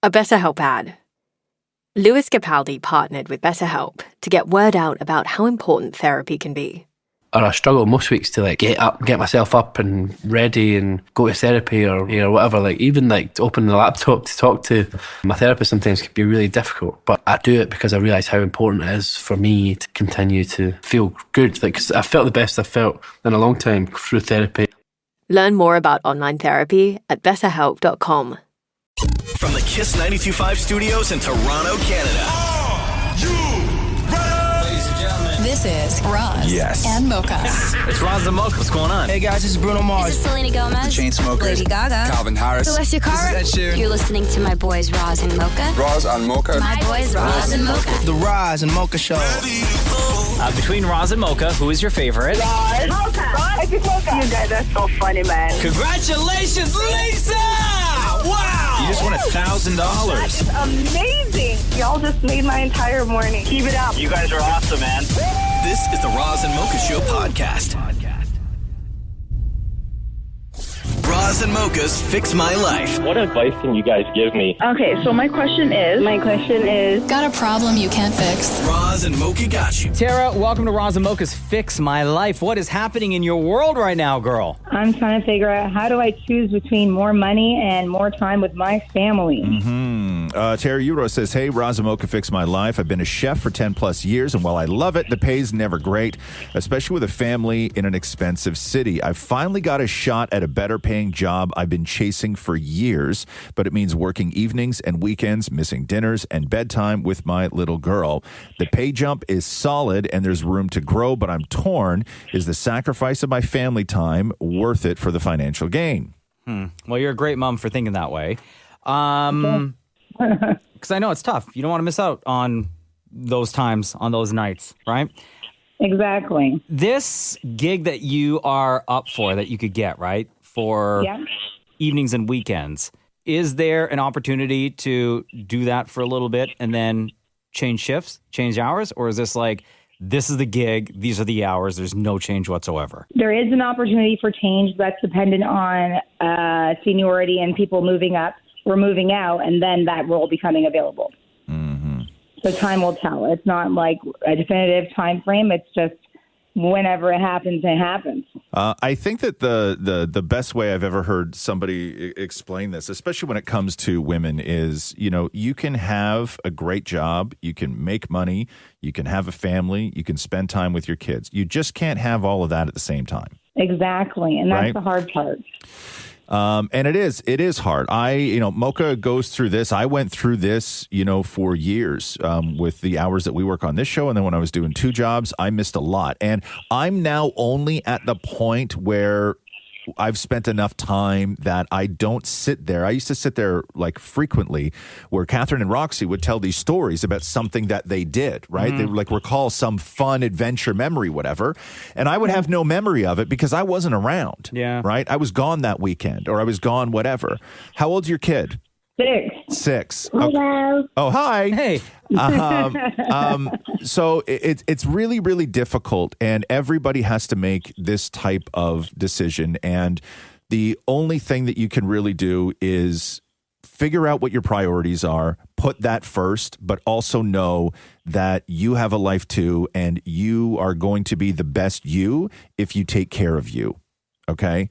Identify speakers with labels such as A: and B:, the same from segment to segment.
A: A BetterHelp ad. Louis Capaldi partnered with BetterHelp to get word out about how important therapy can be.
B: Or I struggle most weeks to get myself up and ready and go to therapy or whatever. Even to open the laptop to talk to my therapist sometimes can be really difficult. But I do it because I realise how important it is for me to continue to feel good. 'Cause I felt the best I've felt in a long time through therapy.
A: Learn more about online therapy at betterhelp.com.
C: From the Kiss 92.5 studios in Toronto, Canada.
D: Ladies and gentlemen.
E: This is Roz and Mocha.
D: It's Roz and Mocha. What's going on?
F: Hey guys, this is Bruno Mars.
G: This is Selena Gomez.
F: The Chainsmokers.
E: Lady Gaga.
F: Calvin Harris.
G: Celestia Cara.
F: This is Ed Sheeran.
G: You're listening to my boys Roz and Mocha.
H: Roz and Mocha.
G: My boys Roz and Mocha.
F: The Roz and Mocha Show.
D: Between Roz and Mocha, who is your favorite?
I: Roz. Mocha. Roz. Mocha. You guys are so funny, man.
D: Congratulations, Lisa! Wow! You just won $1,000.
I: That is amazing. Y'all just made my entire morning. Keep it up.
C: You guys are awesome, man. This is the Roz and Mocha Show podcast. Roz and Mocha's Fix My Life.
J: What advice can you guys give me?
I: Okay, so my question is...
E: Got a problem you can't fix?
C: Roz and Mocha got you.
D: Terra, welcome to Roz and Mocha's Fix My Life. What is happening in your world right now, girl?
K: I'm trying to figure out how do I choose between more money and more time with my family.
L: Terra Euro says, hey, Roz and Mocha, Fix My Life. I've been a chef for 10 plus years, and while I love it, the pay's never great, especially with a family in an expensive city. I've finally got a shot at a better paying job I've been chasing for years, but it means working evenings and weekends, missing dinners and bedtime with my little girl. The pay jump is solid and there's room to grow, but I'm torn. Is the sacrifice of my family time worth it for the financial gain?
D: Well, you're a great mom for thinking that way. Because I know it's tough. You don't want to miss out on those times, on those nights, right?
K: Exactly.
D: This gig that you are up for, that you could get, right, for evenings and weekends, is there an opportunity to do that for a little bit and then change shifts, change hours? Or is this this is the gig, these are the hours, there's no change whatsoever?
K: There is an opportunity for change that's dependent on seniority and people moving up or moving out, and then that role becoming available. So time will tell. It's not like a definitive time frame. It's just whenever it happens, it happens.
L: I think that the best way I've ever heard somebody explain this, especially when it comes to women, is, you can have a great job, you can make money, you can have a family, you can spend time with your kids. You just can't have all of that at the same time.
K: Exactly. And that's
L: right?
K: the hard part.
L: And it is hard. Mocha goes through this. I went through this, for years with the hours that we work on this show. And then when I was doing 2 jobs, I missed a lot. And I'm now only at the point where I've spent enough time that I don't sit there. I used to sit there frequently where Catherine and Roxy would tell these stories about something that they did, right? They would recall some fun adventure memory, whatever. And I would have no memory of it because I wasn't around. Yeah. Right? I was gone that weekend or I was gone, whatever. How old's your kid? 6.
K: Hello.
L: Okay. Oh, hi.
D: Hey.
L: So it's really, really difficult, and everybody has to make this type of decision. And the only thing that you can really do is figure out what your priorities are, put that first, but also know that you have a life too, and you are going to be the best you if you take care of you. Okay?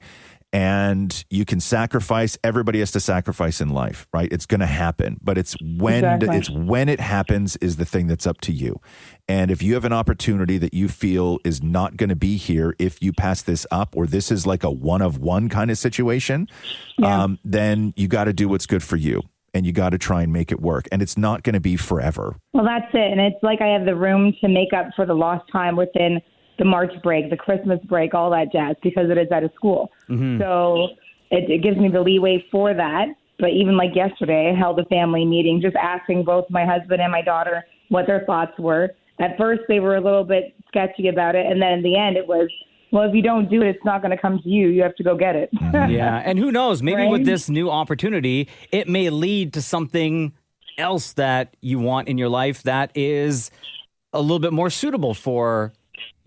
L: And you can sacrifice. Everybody has to sacrifice in life, right? It's going to happen, but it's when it happens is the thing that's up to you. And if you have an opportunity that you feel is not going to be here if you pass this up, or this is like a one-of-one kind of situation, then you got to do what's good for you. And you got to try and make it work. And it's not going to be forever.
K: Well, that's it. And it's like I have the room to make up for the lost time within the March break, the Christmas break, all that jazz, because it is out of school. So it gives me the leeway for that. But even like yesterday, I held a family meeting just asking both my husband and my daughter what their thoughts were. At first, they were a little bit sketchy about it. And then in the end, it was, well, if you don't do it, it's not going to come to you. You have to go get it.
D: Yeah. And who knows, maybe
K: Right?
D: with this new opportunity, it may lead to something else that you want in your life that is a little bit more suitable for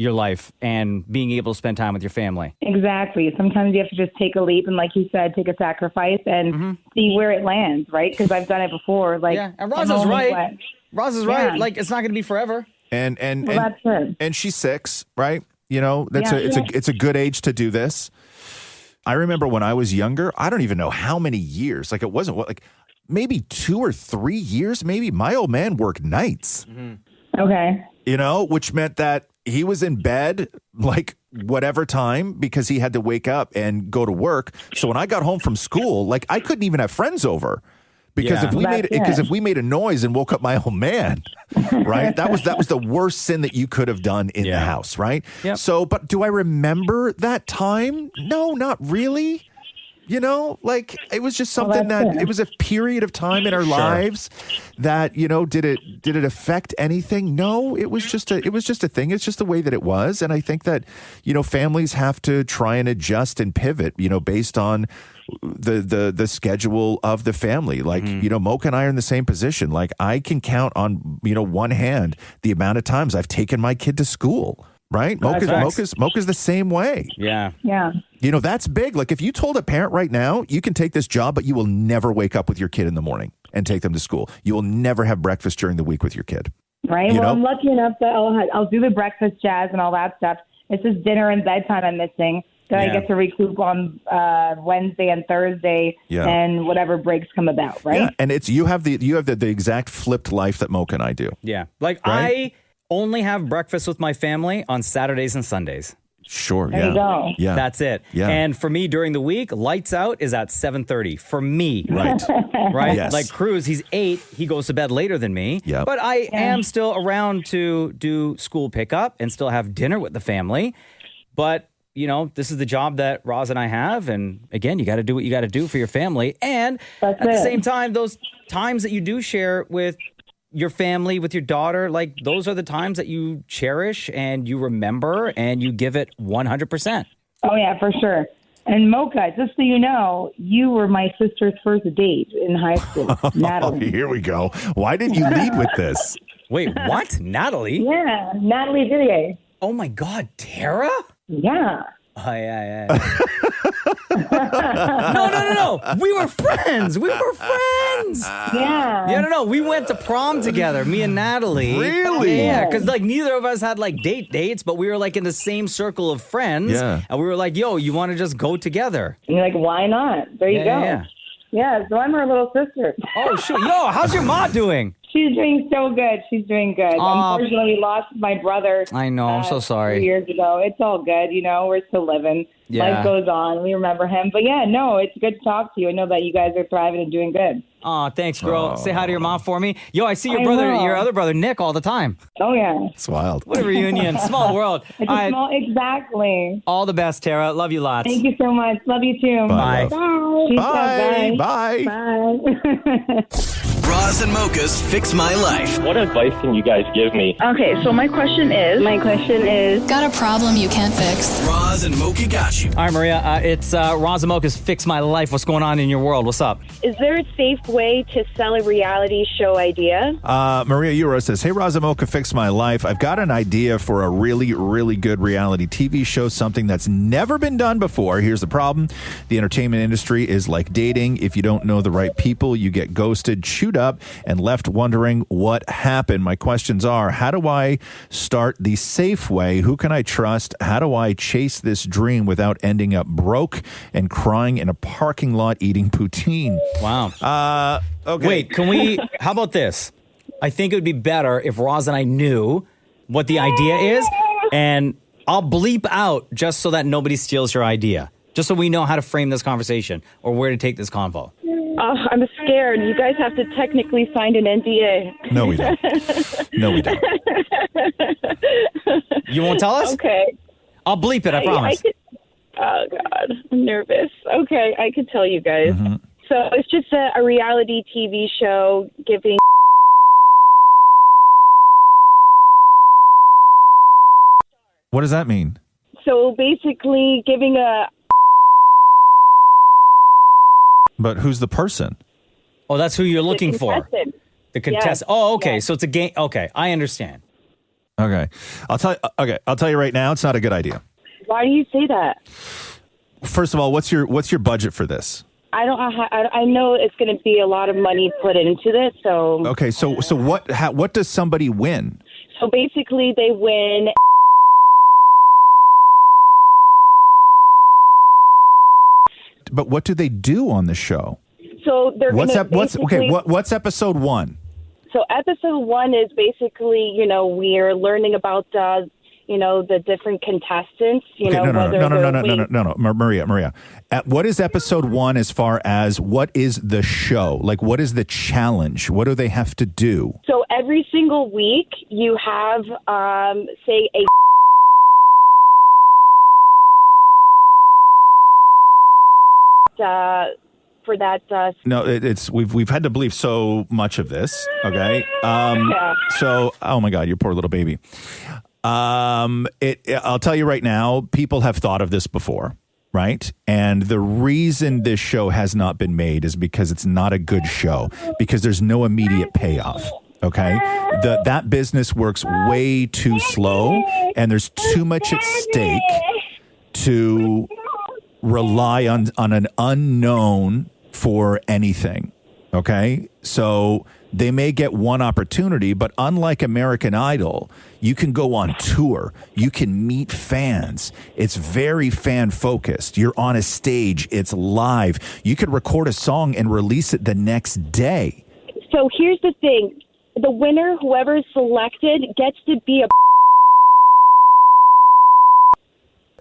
D: your life and being able to spend time with your family.
K: Exactly. Sometimes you have to just take a leap and, like you said, take a sacrifice and see where it lands, right? Because I've done it before. Like,
D: yeah, and Roz is right. Roz is right. Like, it's not going to be forever.
L: And
K: that's it.
L: And she's 6, right? You know, it's a good age to do this. I remember when I was younger, I don't even know how many years. Like, it wasn't like maybe 2 or 3 years. Maybe my old man worked nights.
K: Okay.
L: You know, which meant that he was in bed like whatever time because he had to wake up and go to work. So when I got home from school, like I couldn't even have friends over because if we made a noise and woke up my old man, right? That was the worst sin that you could have done in the house, right?
D: Yep.
L: So, but do I remember that time? No, not really. You know, like it was just something it was a period of time in our lives that, you know, did it affect anything? No, it was just a thing. It's just the way that it was. And I think that, you know, families have to try and adjust and pivot, you know, based on the schedule of the family. Like, you know, Mocha and I are in the same position. Like I can count on, you know, one hand the amount of times I've taken my kid to school. Right? Mocha's the same way.
D: Yeah.
K: Yeah.
L: You know, that's big. Like if you told a parent right now, you can take this job, but you will never wake up with your kid in the morning and take them to school. You will never have breakfast during the week with your kid.
K: Right. Well, I'm lucky enough that I'll do the breakfast jazz and all that stuff. It's just dinner and bedtime I'm missing that I get to recoup on Wednesday and Thursday and whatever breaks come about. Right.
L: Yeah. And you have the exact flipped life that Mocha and I do.
D: Yeah. Like
L: right?
D: I only have breakfast with my family on Saturdays and Sundays.
L: Sure.
K: There you go.
L: Yeah.
D: That's it.
L: Yeah.
D: And for me during the week, lights out is at 7:30 for me.
L: Right.
D: Right?
L: Yes.
D: Like Cruz, he's 8. He goes to bed later than me.
L: Yep.
D: But I am still around to do school pickup and still have dinner with the family. But, you know, this is the job that Roz and I have. And again, you got to do what you got to do for your family. And at the same time, those times that you do share with your family, with your daughter, like those are the times that you cherish and you remember and you give it 100%.
K: Oh, yeah, for sure. And Mocha, just so you know, you were my sister's first date in high school, Natalie.
L: Here we go. Why did you lead with this?
D: Wait, what? Natalie?
K: Yeah, Natalie Villiers.
D: Oh, my God. Terra?
K: Yeah.
D: Oh, yeah. No. We were friends.
K: Yeah.
D: Yeah, no. We went to prom together, me and Natalie.
L: Really?
D: Yeah, because like neither of us had like dates, but we were like in the same circle of friends.
L: Yeah.
D: And we were like, yo, you want to just go together?
K: And you're like, why not? There you go. Yeah, so I'm her little sister.
D: Oh, shoot. Yo, how's your ma doing?
K: She's doing so good. Unfortunately, we lost my brother.
D: I know. I'm so sorry.
K: 2 years ago. It's all good. You know, we're still living.
D: Yeah.
K: Life goes on. We remember him. But yeah, no, it's good to talk to you. I know that you guys are thriving and doing good.
D: Oh, thanks, girl. Say hi to your mom for me. Yo, I see your other brother, Nick, all the time.
K: Oh, yeah.
L: It's wild.
D: What a reunion. Small world.
K: Exactly.
D: All the best, Terra. Love you lots.
K: Thank you so much. Love you too.
D: Bye.
K: Bye.
L: Bye.
K: Bye.
C: Roz and Mocha's Fix My Life.
J: What advice can you guys give me?
I: Okay, so my question is...
E: Got a problem you can't fix?
C: Roz and Mocha got you.
D: All right, Maria. It's Roz and Mocha's Fix My Life. What's going on in your world? What's up?
I: Is there a safe way to sell a reality show idea?
L: Maria Euro says, hey, Roz and Mocha, Fix My Life. I've got an idea for a really, really good reality TV show, something that's never been done before. Here's the problem. The entertainment industry is like dating. If you don't know the right people, you get ghosted, chewed up, and left wondering what happened. My questions are, how do I start the safe way? Who can I trust? How do I chase this dream without ending up broke and crying in a parking lot eating poutine?
D: Wow.
L: Okay.
D: Wait, how about this? I think it would be better if Roz and I knew what the idea is, and I'll bleep out just so that nobody steals your idea, just so we know how to frame this conversation or where to take this convo.
I: I'm scared. You guys have to technically sign an NDA.
L: No, we don't.
D: You won't tell us?
I: Okay.
D: I'll bleep it, I promise.
I: Oh, God. I'm nervous. Okay, I could tell you guys.
L: Mm-hmm.
I: So it's just a reality TV show giving...
L: What does that mean?
I: So basically giving a...
L: But who's the person?
D: Oh, that's who you're looking for.
I: contestant.
D: The contestant.
I: Yes.
D: Oh, okay.
I: Yes.
D: So it's a game. Okay, I understand.
L: Okay. I'll tell you right now, it's not a good idea.
I: Why do you say that?
L: First of all, what's your budget for this?
I: I know it's going to be a lot of money put into this, so.
L: Okay, so what does somebody win?
I: So basically, they win.
L: But what do they do on the show?
I: So they're
L: what's episode 1?
I: So episode 1 is basically, we're learning about the different contestants.
L: No, Maria. What is episode 1 as far as what is the show? Like, what is the challenge? What do they have to do?
I: So every single week you have, say, a for that.
L: No, we've had to believe so much of this. Okay. So, oh my God, your poor little baby. I'll tell you right now, people have thought of this before, right? And the reason this show has not been made is because it's not a good show, because there's no immediate payoff. Okay. That business works way too slow, and there's too much at stake to rely on an unknown for anything. Okay. So they may get one opportunity, but unlike American Idol, you can go on tour. You can meet fans. It's very fan focused. You're on a stage. It's live. You could record a song and release it the next day.
I: So here's the thing. The winner, whoever is selected, gets to be a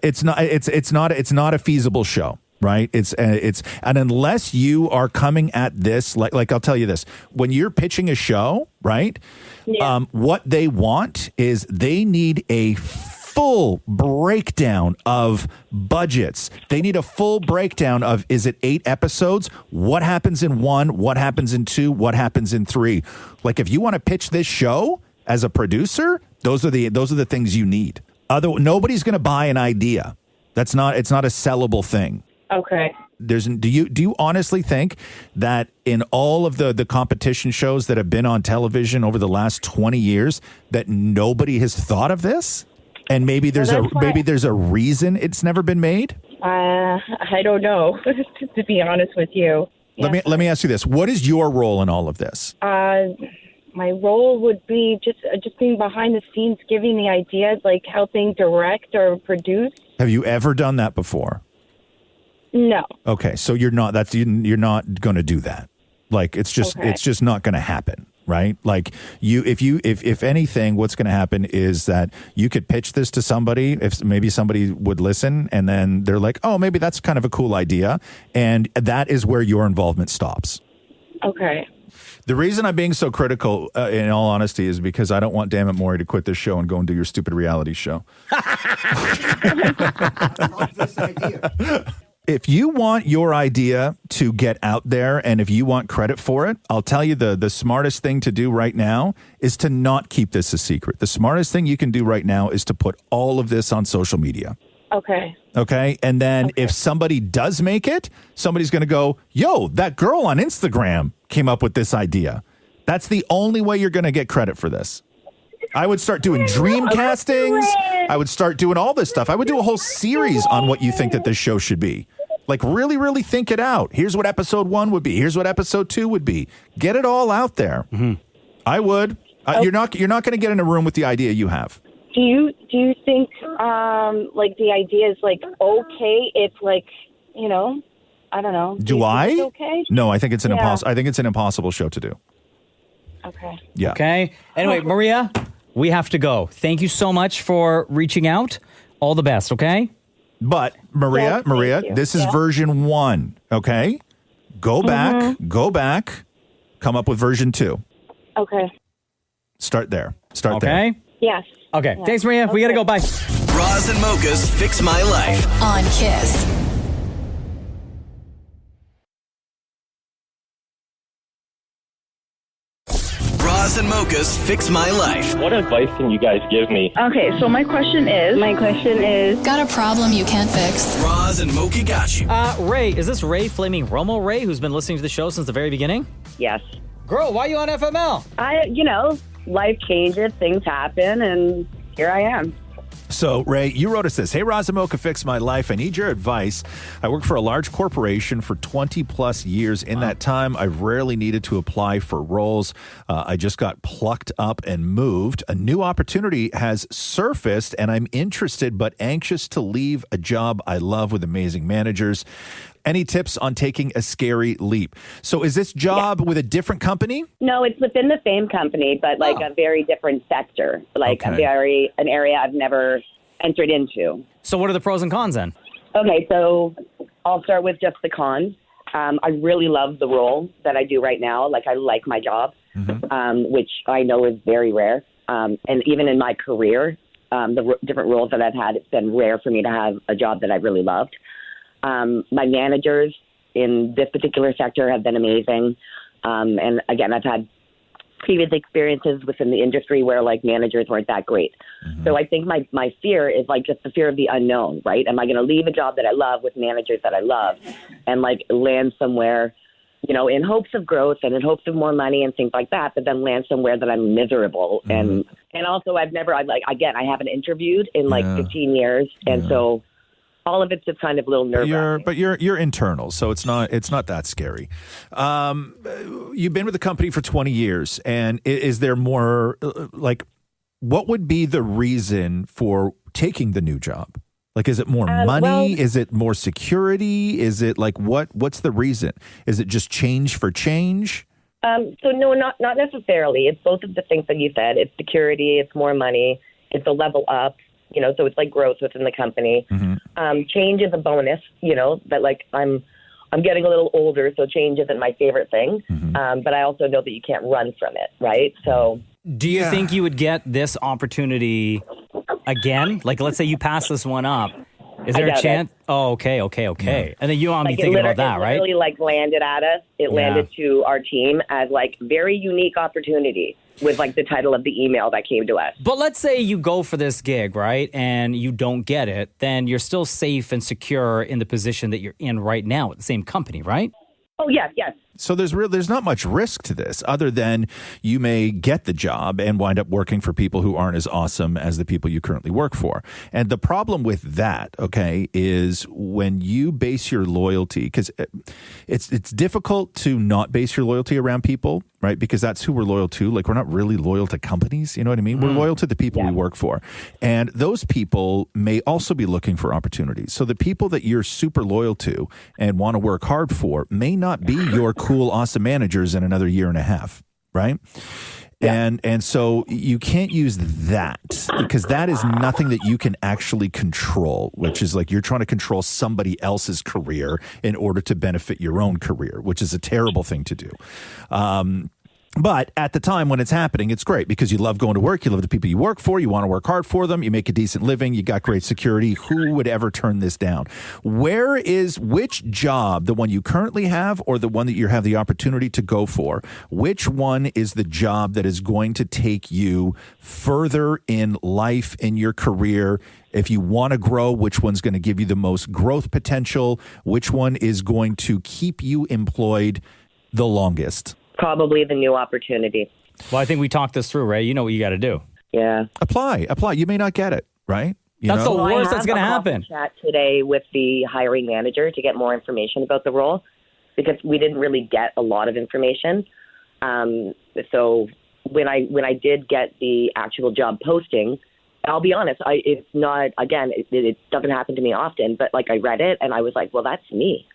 L: It's not a feasible show, right? And unless you are coming at this like I'll tell you this, when you're pitching a show, right? Yeah. What they want is they need a full breakdown of budgets. They need a full breakdown of, is it 8 episodes? What happens in 1? What happens in 2? What happens in 3? Like, if you want to pitch this show as a producer, those are the things you need. Nobody's going to buy an idea. It's not a sellable thing.
I: Okay.
L: Do you honestly think that in all of the competition shows that have been on television over the last 20 years that nobody has thought of this? And maybe there's a reason it's never been made?
I: I don't know, to be honest with you.
L: Yeah. Let me ask you this. What is your role in all of this?
I: My role would be just being behind the scenes, giving the ideas, like helping direct or produce.
L: Have you ever done that before?
I: No.
L: Okay, so you're not going to do that. Like, it's just not going to happen, right? Like, if anything, what's going to happen is that you could pitch this to somebody, if maybe somebody would listen, and then they're like, oh, maybe that's kind of a cool idea, and that is where your involvement stops.
I: Okay.
L: The reason I'm being so critical, in all honesty, is because I don't want Damn It Maury to quit this show and go and do your stupid reality show. If you want your idea to get out there and if you want credit for it, I'll tell you the smartest thing to do right now is to not keep this a secret. The smartest thing you can do right now is to put all of this on social media.
I: Okay.
L: Okay. And then if somebody does make it, somebody's going to go, yo, that girl on Instagram came up with this idea. That's the only way you're going to get credit for this. I would start doing dream castings. I would start doing all this stuff. I would do a whole series on what you think that this show should be. Like, really, really think it out. Here's what episode 1 would be. Here's what episode 2 would be. Get it all out there. Mm-hmm. I would. You're not going to get in a room with the idea you have.
I: Do you think like the idea is like okay if like, I don't know.
L: Do I?
I: It's okay?
L: No, I think it's an impossible show to do.
I: Okay.
L: Yeah.
D: Okay. Anyway, Maria, we have to go. Thank you so much for reaching out. All the best, okay?
L: But Maria, this is version 1, okay? Go back, come up with version 2.
I: Okay.
L: Start there. There.
D: Okay?
I: Yes.
D: Okay. Yeah. Thanks, Maria. Okay. We got to go. Bye.
C: Roz and Mocha's Fix My Life.
E: On Kiss.
C: Roz and Mocha's Fix My Life.
J: What advice can you guys give me?
I: Okay, so my question is...
E: Got a problem you can't fix?
C: Roz and Mocha got you.
D: Ray, is this Ray Flaming Romo Ray, who's been listening to the show since the very beginning?
I: Yes.
D: Girl, why are you on FML?
H: life changes, things happen, and here I am.
L: So, Ray, you wrote us this. Hey, Roz Mocha, fix my life. I need your advice. I work for a large corporation for 20 plus years. In that time, I've rarely needed to apply for roles. I just got plucked up and moved. A new opportunity has surfaced, and I'm interested but anxious to leave a job I love with amazing managers. Any tips on taking a scary leap? So is this job with a different company?
H: No, it's within the same company, but like a very different sector, like an area I've never entered into.
D: So what are the pros and cons then?
H: Okay, so I'll start with just the cons. I really love the role that I do right now. Like I like my job, which I know is very rare. And even in my career, the different roles that I've had, it's been rare for me to have a job that I really loved. My managers in this particular sector have been amazing. And again, I've had previous experiences within the industry where like managers weren't that great. So I think my fear is like just the fear of the unknown, right? Am I going to leave a job that I love with managers that I love and like land somewhere, you know, in hopes of growth and in hopes of more money and things like that, but then land somewhere that I'm miserable. And also I haven't interviewed in like 15 years. And so all of it's just kind of a little nerve-wracking.
L: But you're internal, so it's not that scary. You've been with the company for 20 years, and is there more like what would be the reason for taking the new job? Like, is it more money? Is it more security? Is it like what's the reason? Is it just change for change?
H: So no, not necessarily. It's both of the things that you said. It's security. It's more money. It's a level up. You know, so it's like growth within the company. Change is a bonus, you know, that like I'm getting a little older, so change isn't my favorite thing. But I also know that you can't run from it, right? So
D: do you think you would get this opportunity again? Like, let's say you pass this one up. Is there a chance? Oh, okay. And then you want me thinking about that, right?
H: It really like landed at us. It landed to our team as like very unique opportunity with like the title of the email that came to us.
D: But let's say you go for this gig, right? And you don't get it, then you're still safe and secure in the position that you're in right now at the same company, right?
H: Oh, yes.
L: So there's not much risk to this other than you may get the job and wind up working for people who aren't as awesome as the people you currently work for. And the problem with that, okay, is when you base your loyalty, because it's difficult to not base your loyalty around people, right? Because that's who we're loyal to. Like, we're not really loyal to companies, you know what I mean? We're loyal to the people we work for. And those people may also be looking for opportunities. So the people that you're super loyal to and want to work hard for may not be your cool, awesome managers in another year and a half, right? And so you can't use that because that is nothing that you can actually control, which is like you're trying to control somebody else's career in order to benefit your own career, which is a terrible thing to do. But at the time when it's happening, it's great because you love going to work. You love the people you work for. You want to work hard for them. You make a decent living. You got great security. Who would ever turn this down? Which job, the one you currently have or the one that you have the opportunity to go for, which one is the job that is going to take you further in life, in your career? If you want to grow, which one's going to give you the most growth potential? Which one is going to keep you employed the longest?
H: Probably the new opportunity.
D: Well, I think we talked this through, Ray. You know what you got to do.
H: Yeah.
L: Apply. You may not get it, right?
D: That's the worst that's going to happen.
H: I chat today with the hiring manager to get more information about the role because we didn't really get a lot of information. So when I did get the actual job posting, I'll be honest, it doesn't happen to me often, but like I read it and I was like, well, that's me.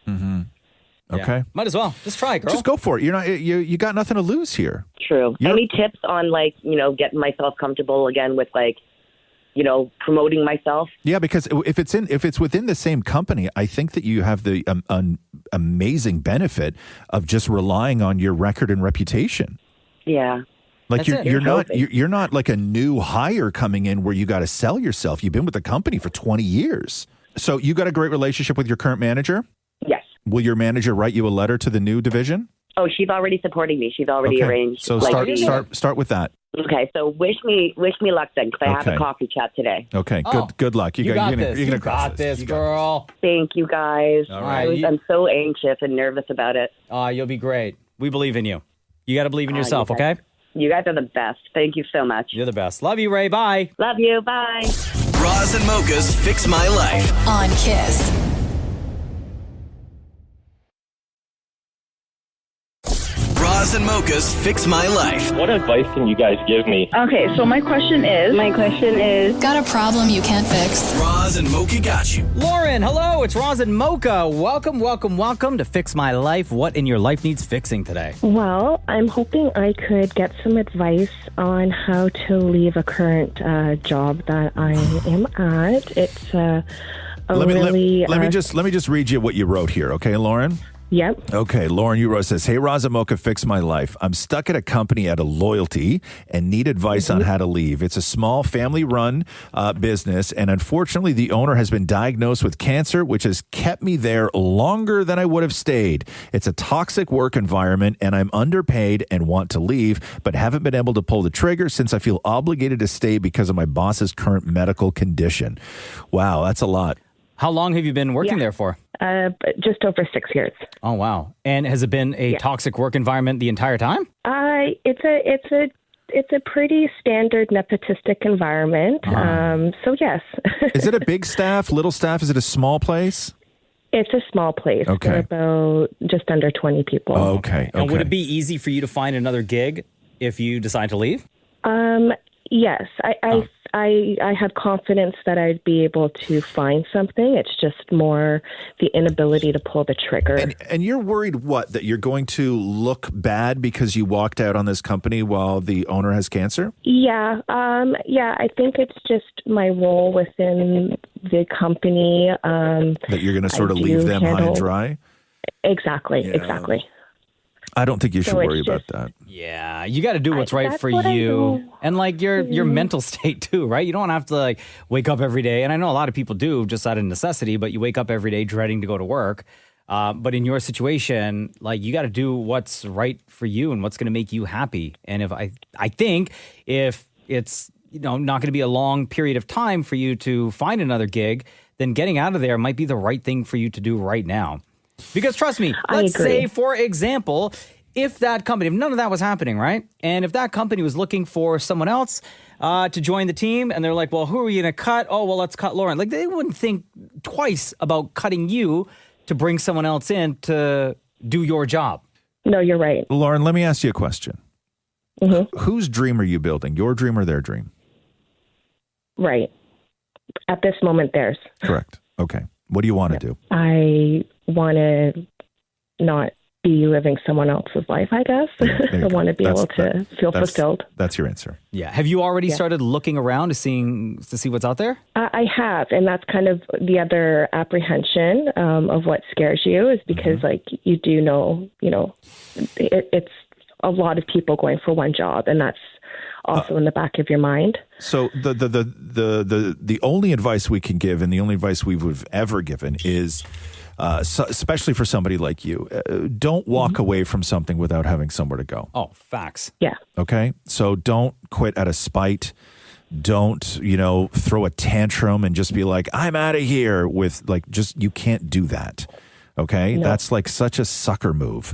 L: Okay.
D: Might as well. Just try it, girl.
L: Just go for it. You got nothing to lose here.
H: True. Any tips on like, getting myself comfortable again with like, promoting myself?
L: Yeah, because if it's within the same company, I think that you have the amazing benefit of just relying on your record and reputation.
H: Yeah.
L: Like you're not like a new hire coming in where you got to sell yourself. You've been with the company for 20 years. So you got a great relationship with your current manager?
H: Yes.
L: Will your manager write you a letter to the new division?
H: Oh, she's already supporting me. She's already arranged.
L: So start with that.
H: Okay, so wish me luck then, because I have a coffee chat today.
L: Okay, good luck. You're gonna
D: got this, girl.
H: Thank you, guys.
L: All right.
H: I'm so anxious and nervous about it.
D: You'll be great. We believe in you. You got to believe in yourself, okay?
H: You guys are the best. Thank you so much.
D: You're the best. Love you, Ray. Bye.
H: Love you. Bye.
C: Roz and Mocha's Fix My Life.
E: On Kiss.
C: Roz and Mocha's Fix My Life.
J: What advice can you guys give me?
I: Okay, so my question is,
E: Got a problem you can't fix?
C: Roz and Mocha got you.
D: Lauren, hello. It's Roz and Mocha. Welcome to Fix My Life. What in your life needs fixing today?
I: well, I'm hoping I could get some advice on how to leave a current job that I am at. It's
L: Let me just read you what you wrote here, okay, Lauren?
I: Yep.
L: Okay, Lauren, you wrote says, "Hey, Roz and Mocha, fix my life. I'm stuck at a company at a loyalty and need advice on how to leave. It's a small family-run business, and unfortunately, the owner has been diagnosed with cancer, which has kept me there longer than I would have stayed. It's a toxic work environment, and I'm underpaid and want to leave, but haven't been able to pull the trigger since I feel obligated to stay because of my boss's current medical condition." Wow, that's a lot.
D: How long have you been working there for?
I: Just over 6 years.
D: Oh, wow. And has it been a toxic work environment the entire time?
I: It's a pretty standard nepotistic environment. So yes.
L: Is it a big staff, little staff? Is it a small place?
I: It's a small place.
L: Okay.
I: There are about just under 20 people.
L: Okay.
D: And would it be easy for you to find another gig if you decide to leave?
I: Yes, I have confidence that I'd be able to find something. It's just more the inability to pull the trigger.
L: And you're worried what? That you're going to look bad because you walked out on this company while the owner has cancer?
I: Yeah. I think it's just my role within the company.
L: That you're going to sort of leave them high and dry?
I: Exactly.
L: I don't think you should
I: So it's
L: worry about
I: just-
L: that.
D: Yeah, you got to do what's right
I: that's
D: for
I: what I
D: you,
I: do.
D: and like your mental state too, right? You don't have to like wake up every day, and I know a lot of people do just out of necessity, but you wake up every day dreading to go to work. But in your situation, like you got to do what's right for you and what's going to make you happy. And if I think if it's not going to be a long period of time for you to find another gig, then getting out of there might be the right thing for you to do right now. Because trust me, let's say, for example, if that company, if none of that was happening, right? And if that company was looking for someone else to join the team and they're like, well, who are we going to cut? Oh, well, let's cut Lauren. Like they wouldn't think twice about cutting you to bring someone else in to do your job.
I: No, you're right.
L: Lauren, let me ask you a question.
I: Mm-hmm.
L: Whose dream are you building? Your dream or their dream?
I: Right. At this moment, theirs.
L: Correct. Okay. What do you want to do?
I: I want to not be living someone else's life, I guess. I want to be able to feel fulfilled.
L: That's your answer.
D: Yeah. Have you already started looking around to see what's out there?
I: I have, and that's kind of the other apprehension of what scares you is because, like, you do know, it's a lot of people going for one job, and that's also in the back of your mind.
L: So the only advice we can give, and the only advice we've ever given, is especially for somebody like you, don't walk away from something without having somewhere to go.
D: Oh, facts.
I: Yeah.
L: Okay. So don't quit out of spite. Don't, throw a tantrum and just be like, I'm out of here with you can't do that. Okay.
I: No.
L: That's like such a sucker move.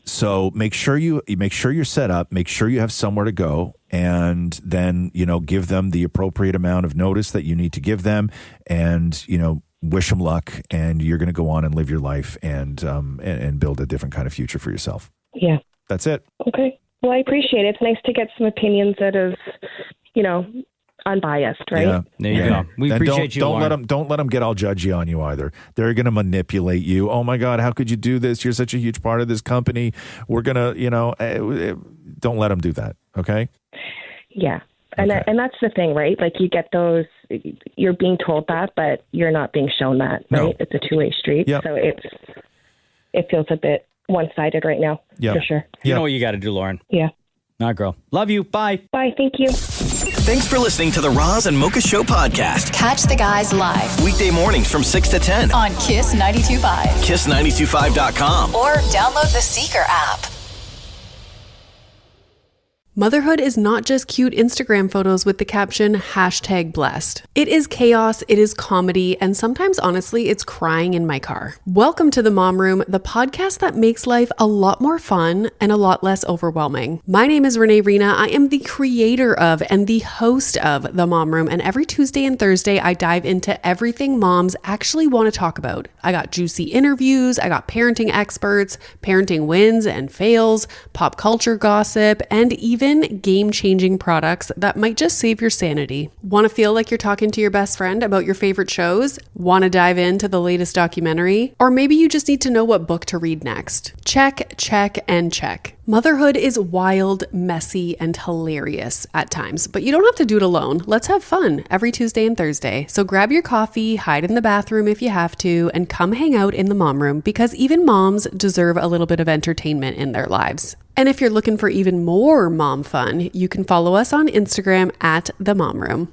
L: So make sure you're set up, make sure you have somewhere to go, and then, give them the appropriate amount of notice that you need to give them, and, wish them luck, and you're going to go on and live your life and build a different kind of future for yourself.
I: Yeah.
L: That's it.
I: Okay. Well, I appreciate it. It's nice to get some opinions that is, unbiased, right?
L: Yeah.
D: There you go. We
L: And
D: appreciate you, Lauren.
L: Don't let them get all judgy on you either. They're going to manipulate you. Oh my God, how could you do this? You're such a huge part of this company. We're going to, don't let them do that. Okay.
I: Yeah. And that's the thing, right? Like you get those, you're being told that, but you're not being shown that, right?
L: No.
I: It's a two-way street.
L: Yep.
I: So it feels a bit one-sided right now,
L: Yep.
I: for sure.
D: You know what you got to do, Lauren.
I: Yeah.
D: All right, girl. Love you. Bye.
I: Bye. Thank you.
C: Thanks for listening to the Roz and Mocha Show podcast.
E: Catch the guys live
C: Weekday mornings from 6 to 10.
E: on Kiss 92.5
C: Kiss925.com.
E: or download the Seeker app.
M: Motherhood is not just cute Instagram photos with the caption #blessed. It is chaos, it is comedy, and sometimes honestly, it's crying in my car. Welcome to the Mom Room, the podcast that makes life a lot more fun and a lot less overwhelming. My name is Renee Rena. I am the creator of and the host of the Mom Room, and every Tuesday and Thursday, I dive into everything moms actually want to talk about. I got juicy interviews, I got parenting experts, parenting wins and fails, pop culture gossip, and even game-changing products that might just save your sanity. Want to feel like you're talking to your best friend about your favorite shows? Want to dive into the latest documentary? Or maybe you just need to know what book to read next. Check, check, and check. Motherhood is wild, messy, and hilarious at times, but you don't have to do it alone. Let's have fun every Tuesday and Thursday. So grab your coffee, hide in the bathroom if you have to, and come hang out in the Mom Room because even moms deserve a little bit of entertainment in their lives. And if you're looking for even more mom fun, you can follow us on Instagram at The Mom Room.